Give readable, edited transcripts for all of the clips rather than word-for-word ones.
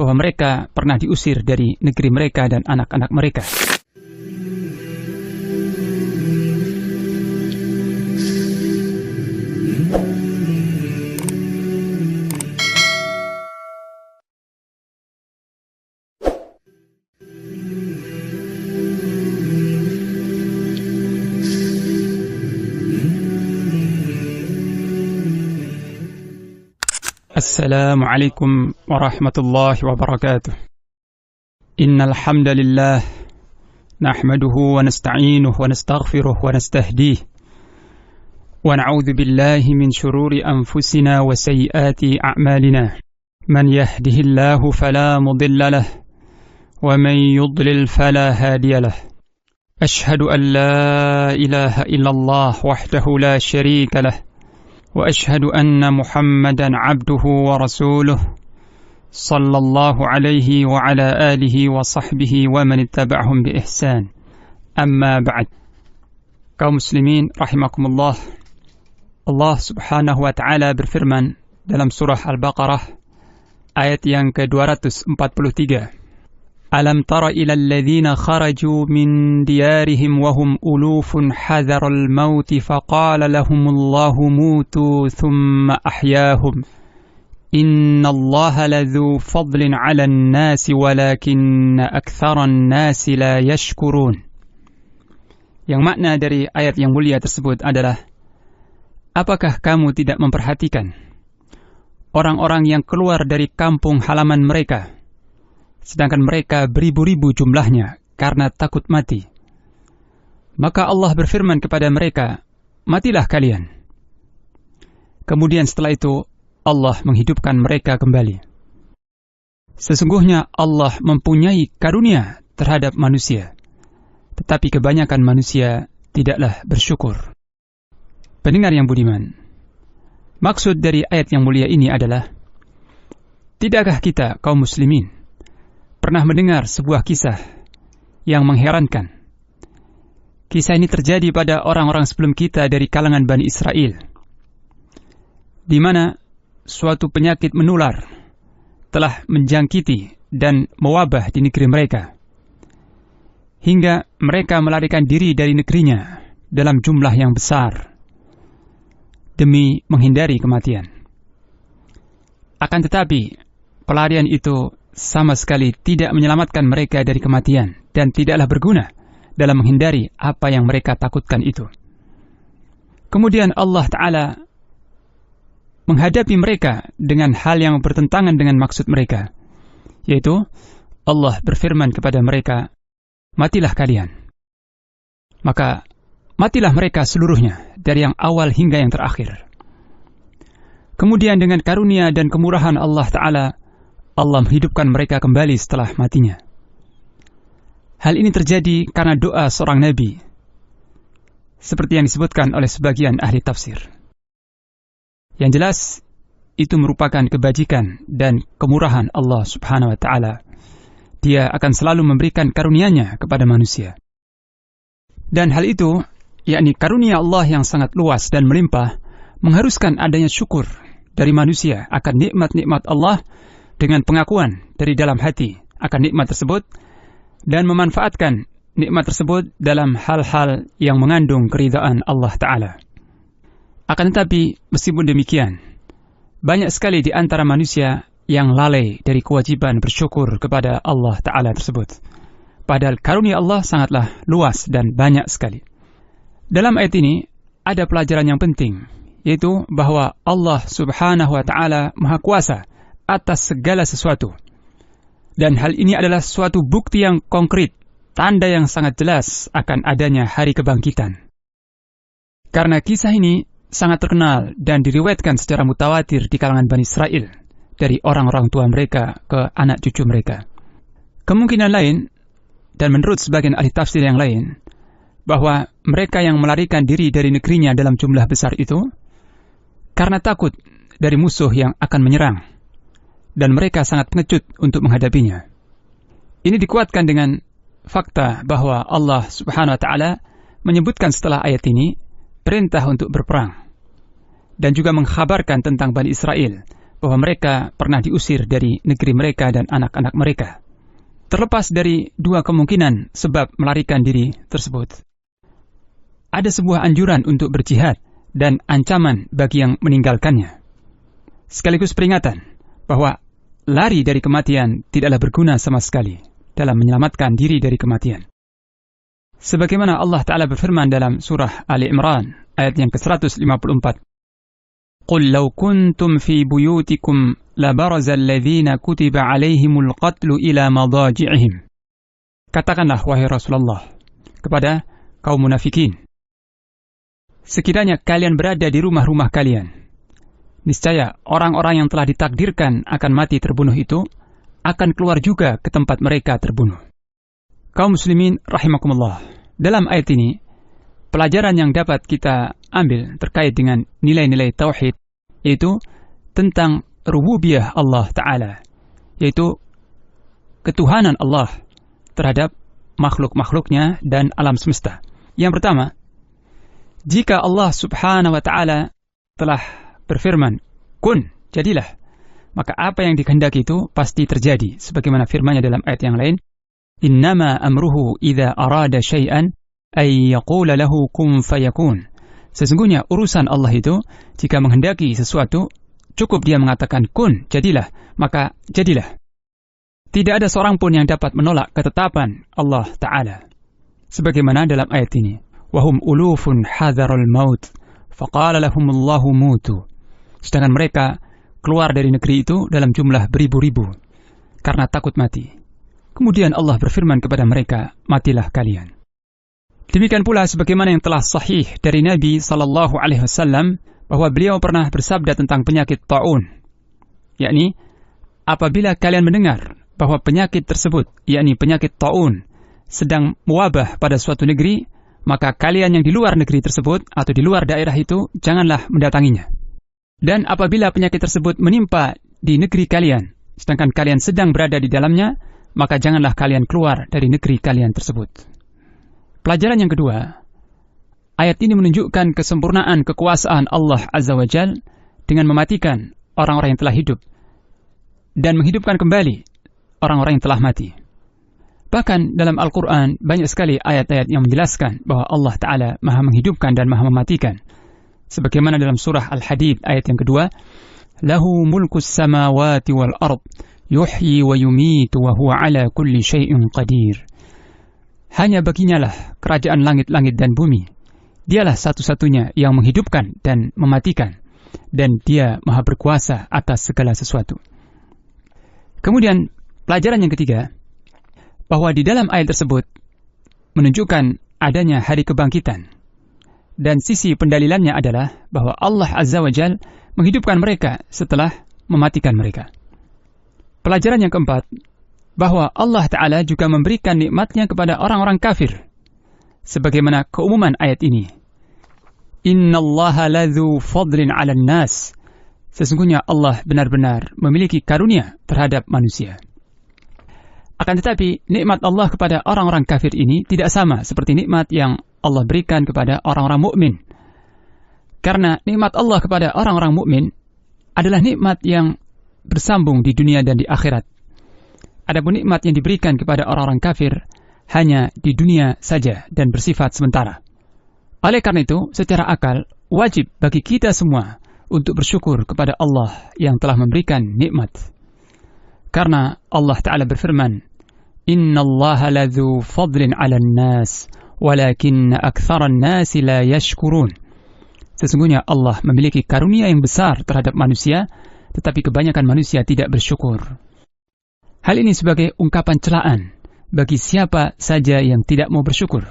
bahwa mereka pernah diusir dari negeri mereka dan anak-anak mereka. السلام عليكم ورحمة الله وبركاته. إن الحمد لله نحمده ونستعينه ونستغفره ونستهديه ونعوذ بالله من شرور أنفسنا وسيئات أعمالنا من يهده الله فلا مضل له ومن يضلل فلا هادي له أشهد أن لا إله إلا الله وحده لا شريك له وأشهد أن محمدًا عبده ورسوله صلى الله عليه وعلى آله وصحبه ومن اتبعهم بإحسان أما بعد. Kaum muslimin rahimakumullah, Allah subhanahu wa ta'ala berfirman dalam surah Al-Baqarah ayat yang ke-243. Alam tara ila alladhina kharaju min diyarihim wa hum ulufun hadharal mauti faqala lahumullahu mutu thumma ahyahum innallaha ladzu fadlin 'alan nasi walakinna aktsaran nasi la yashkurun. Yang makna dari ayat yang mulia tersebut adalah, apakah kamu tidak memperhatikan orang-orang yang keluar dari kampung halaman mereka, sedangkan mereka beribu-ribu jumlahnya karena takut mati. Maka Allah berfirman kepada mereka, matilah kalian. Kemudian setelah itu Allah menghidupkan mereka kembali. Sesungguhnya Allah mempunyai karunia terhadap manusia, tetapi kebanyakan manusia tidaklah bersyukur. Pendengar yang budiman, maksud dari ayat yang mulia ini adalah, tidakkah kita kaum muslimin pernah mendengar sebuah kisah yang mengherankan? Kisah ini terjadi pada orang-orang sebelum kita dari kalangan Bani Israel, di mana suatu penyakit menular telah menjangkiti dan mewabah di negeri mereka, hingga mereka melarikan diri dari negerinya dalam jumlah yang besar demi menghindari kematian. Akan tetapi, pelarian itu sama sekali tidak menyelamatkan mereka dari kematian dan tidaklah berguna dalam menghindari apa yang mereka takutkan itu. Kemudian Allah Ta'ala menghadapi mereka dengan hal yang bertentangan dengan maksud mereka, yaitu Allah berfirman kepada mereka, matilah kalian. Maka matilah mereka seluruhnya dari yang awal hingga yang terakhir. Kemudian dengan karunia dan kemurahan Allah Ta'ala, Allah menghidupkan mereka kembali setelah matinya. Hal ini terjadi karena doa seorang nabi, seperti yang disebutkan oleh sebagian ahli tafsir. Yang jelas, itu merupakan kebajikan dan kemurahan Allah subhanahu wa ta'ala. Dia akan selalu memberikan karunia-Nya kepada manusia. Dan hal itu, yakni karunia Allah yang sangat luas dan melimpah, mengharuskan adanya syukur dari manusia akan nikmat-nikmat Allah dengan pengakuan dari dalam hati akan nikmat tersebut dan memanfaatkan nikmat tersebut dalam hal-hal yang mengandung keridhaan Allah Ta'ala. Akan tetapi, meskipun demikian, banyak sekali di antara manusia yang lalai dari kewajiban bersyukur kepada Allah Ta'ala tersebut. Padahal karunia Allah sangatlah luas dan banyak sekali. Dalam ayat ini, ada pelajaran yang penting, yaitu bahwa Allah Subhanahu wa Ta'ala Maha Kuasa atas segala sesuatu. Dan hal ini adalah suatu bukti yang konkret, tanda yang sangat jelas akan adanya hari kebangkitan. Karena kisah ini sangat terkenal dan diriwayatkan secara mutawatir di kalangan Bani Israel, dari orang-orang tua mereka ke anak cucu mereka. Kemungkinan lain, dan menurut sebagian ahli tafsir yang lain, bahwa mereka yang melarikan diri dari negerinya dalam jumlah besar itu, karena takut dari musuh yang akan menyerang, dan mereka sangat pengecut untuk menghadapinya. Ini dikuatkan dengan fakta bahwa Allah Subhanahu wa Ta'ala menyebutkan setelah ayat ini perintah untuk berperang, dan juga mengkhabarkan tentang Bani Israel bahwa mereka pernah diusir dari negeri mereka dan anak-anak mereka. Terlepas dari dua kemungkinan sebab melarikan diri tersebut, ada sebuah anjuran untuk berjihad dan ancaman bagi yang meninggalkannya. Sekaligus peringatan bahwa lari dari kematian tidaklah berguna sama sekali dalam menyelamatkan diri dari kematian. Sebagaimana Allah Ta'ala berfirman dalam surah Ali Imran ayat yang ke-154. Qul law kuntum fi buyutikum labaraza alladhina kutiba alaihimul qatlu ila madaji'ihim. Katakanlah wahai Rasulullah kepada kaum munafikin, sekiranya kalian berada di rumah-rumah kalian, niscaya orang-orang yang telah ditakdirkan akan mati terbunuh itu akan keluar juga ke tempat mereka terbunuh. Kaum muslimin rahimakumullah, dalam ayat ini pelajaran yang dapat kita ambil terkait dengan nilai-nilai tauhid, yaitu tentang rububiyah Allah Ta'ala, yaitu ketuhanan Allah terhadap makhluk-makhluknya dan alam semesta. Yang pertama, jika Allah Subhanahu wa Ta'ala telah berfirman, kun, jadilah, maka apa yang dikehendaki itu pasti terjadi. Sebagaimana firman-Nya dalam ayat yang lain, innama amruhu idza arada syai'an ay yaqula lahu kun fayakun. Sesungguhnya urusan Allah itu, jika menghendaki sesuatu, cukup dia mengatakan kun, jadilah, maka jadilah. Tidak ada seorang pun yang dapat menolak ketetapan Allah Ta'ala. Sebagaimana dalam ayat ini, wahum ulufun hadharul maut faqala lahumullahu mutu. Sedangkan mereka keluar dari negeri itu dalam jumlah beribu-ribu karena takut mati. Kemudian Allah berfirman kepada mereka, matilah kalian. Demikian pula sebagaimana yang telah sahih dari Nabi SAW, bahwa beliau pernah bersabda tentang penyakit ta'un, yakni apabila kalian mendengar bahwa penyakit tersebut, yakni penyakit ta'un, sedang mewabah pada suatu negeri, maka kalian yang di luar negeri tersebut atau di luar daerah itu janganlah mendatanginya. Dan apabila penyakit tersebut menimpa di negeri kalian, sedangkan kalian sedang berada di dalamnya, maka janganlah kalian keluar dari negeri kalian tersebut. Pelajaran yang kedua, ayat ini menunjukkan kesempurnaan kekuasaan Allah Azza wa Jal dengan mematikan orang-orang yang telah hidup dan menghidupkan kembali orang-orang yang telah mati. Bahkan dalam Al-Quran banyak sekali ayat-ayat yang menjelaskan bahwa Allah Ta'ala maha menghidupkan dan maha mematikan. Sebagaimana dalam surah Al-Hadid ayat yang kedua, lahu mulkus samawati wal ard yuhyi wa yumitu wa huwa ala kulli syai'in qadir. Hanya baginya lah kerajaan langit-langit dan bumi. Dialah satu-satunya yang menghidupkan dan mematikan, dan dia maha berkuasa atas segala sesuatu. Kemudian pelajaran yang ketiga, bahwa di dalam ayat tersebut menunjukkan adanya hari kebangkitan. Dan sisi pendalilannya adalah bahwa Allah Azza wa Jal menghidupkan mereka setelah mematikan mereka. Pelajaran yang keempat, bahwa Allah Ta'ala juga memberikan nikmatnya kepada orang-orang kafir. Sebagaimana keumuman ayat ini, innallaha ladzu fadlin 'alan nas. Sesungguhnya Allah benar-benar memiliki karunia terhadap manusia. Akan tetapi, nikmat Allah kepada orang-orang kafir ini tidak sama seperti nikmat yang Allah berikan kepada orang-orang mukmin. Karena nikmat Allah kepada orang-orang mukmin adalah nikmat yang bersambung di dunia dan di akhirat. Adapun nikmat yang diberikan kepada orang-orang kafir hanya di dunia saja dan bersifat sementara. Oleh karena itu, secara akal, wajib bagi kita semua untuk bersyukur kepada Allah yang telah memberikan nikmat. Karena Allah Ta'ala berfirman, innallaha ladzu fadlin 'alan nas walakinna aktsaran nasi la yashkurun. Sesungguhnya Allah memiliki karunia yang besar terhadap manusia, tetapi kebanyakan manusia tidak bersyukur. Hal ini sebagai ungkapan celaan bagi siapa saja yang tidak mau bersyukur.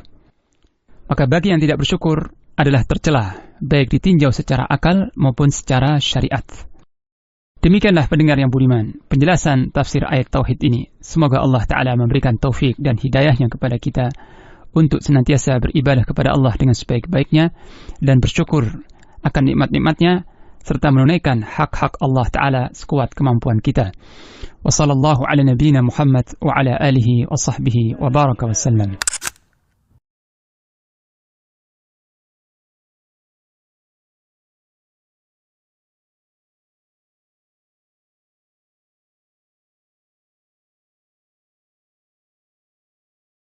Maka bagi yang tidak bersyukur adalah tercela, baik ditinjau secara akal maupun secara syariat. Demikianlah pendengar yang budiman, penjelasan tafsir ayat tauhid ini. Semoga Allah Ta'ala memberikan taufik dan hidayahnya kepada kita untuk senantiasa beribadah kepada Allah dengan sebaik-baiknya dan bersyukur akan nikmat-nikmatnya, serta menunaikan hak-hak Allah Ta'ala sekuat kemampuan kita. Wa sallallahu ala nabiyyina Muhammad wa ala alihi wa sahbihi wa baraka wa sallam.